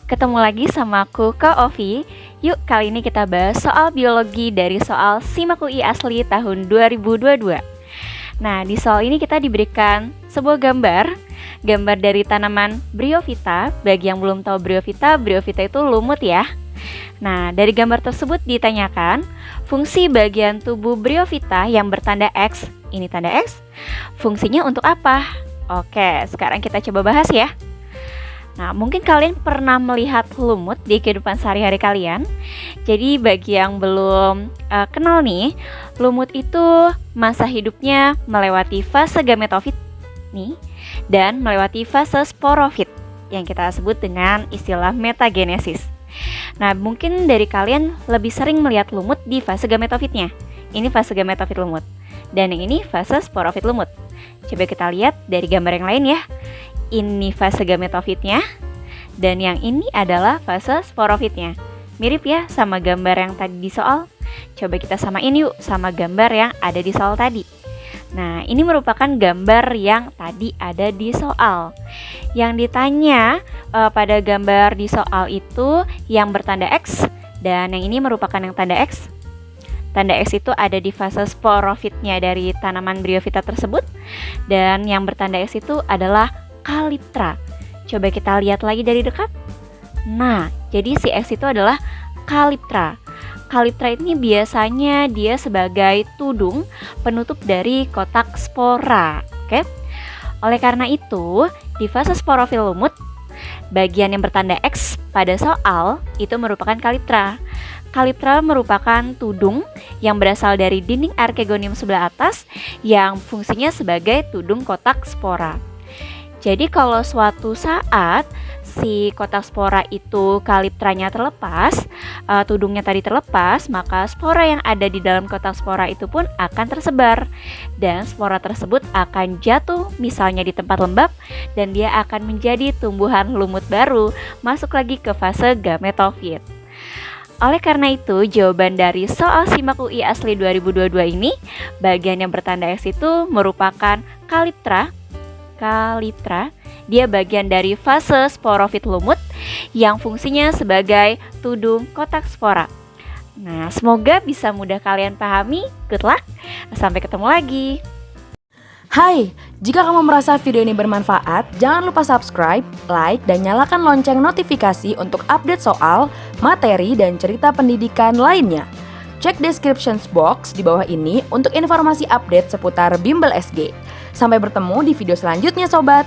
ketemu lagi sama aku, Kak Ovi. Yuk, kali ini kita bahas soal biologi dari soal SIMAK UI asli tahun 2022. Nah, di soal ini kita diberikan sebuah gambar dari tanaman Bryophyta. Bagi yang belum tahu Bryophyta itu lumut ya. Nah, dari gambar tersebut ditanyakan, fungsi bagian tubuh Bryophyta yang bertanda X, ini tanda X, fungsinya untuk apa? Oke, sekarang kita coba bahas ya. Nah, mungkin kalian pernah melihat lumut di kehidupan sehari-hari kalian. Jadi bagi yang belum kenal nih, lumut itu masa hidupnya melewati fase gametofit nih dan melewati fase sporofit yang kita sebut dengan istilah metagenesis. Nah, mungkin dari kalian lebih sering melihat lumut di fase gametofitnya. Ini fase gametofit lumut. Dan yang ini fase sporofit lumut. Coba kita lihat dari gambar yang lain ya. Ini fase gametofitnya dan yang ini adalah fase sporofitnya. Mirip ya sama gambar yang tadi di soal. Coba kita samain yuk sama gambar yang ada di soal tadi. Nah, ini merupakan gambar yang tadi ada di soal. Yang ditanya pada gambar di soal itu yang bertanda X dan yang ini merupakan yang tanda X. Tanda X itu ada di fase sporofitnya dari tanaman Bryophyta tersebut dan yang bertanda X itu adalah Calyptra. Coba kita lihat lagi dari dekat. Nah, jadi si X itu adalah Calyptra. Calyptra ini biasanya dia sebagai tudung penutup dari kotak spora. Oke. Oleh karena itu, di fase sporofil lumut, bagian yang bertanda X pada soal itu merupakan Calyptra. Calyptra merupakan tudung yang berasal dari dinding archegonium sebelah atas yang fungsinya sebagai tudung kotak spora. Jadi kalau suatu saat si kotak spora itu Calyptranya terlepas, tudungnya tadi terlepas, maka spora yang ada di dalam kotak spora itu pun akan tersebar. Dan spora tersebut akan jatuh misalnya di tempat lembab dan dia akan menjadi tumbuhan lumut baru, masuk lagi ke fase gametofit. Oleh karena itu, jawaban dari soal SIMAK UI asli 2022 ini, bagian yang bertanda X itu merupakan Calyptra. Dia bagian dari fase sporofit lumut yang fungsinya sebagai tudung kotak spora. Nah, semoga bisa mudah kalian pahami. Good luck, sampai ketemu lagi. Hai, jika kamu merasa video ini bermanfaat, jangan lupa subscribe, like, dan nyalakan lonceng notifikasi untuk update soal, materi, dan cerita pendidikan lainnya. Cek description box di bawah ini untuk informasi update seputar Bimbel SG. Sampai bertemu di video selanjutnya, sobat!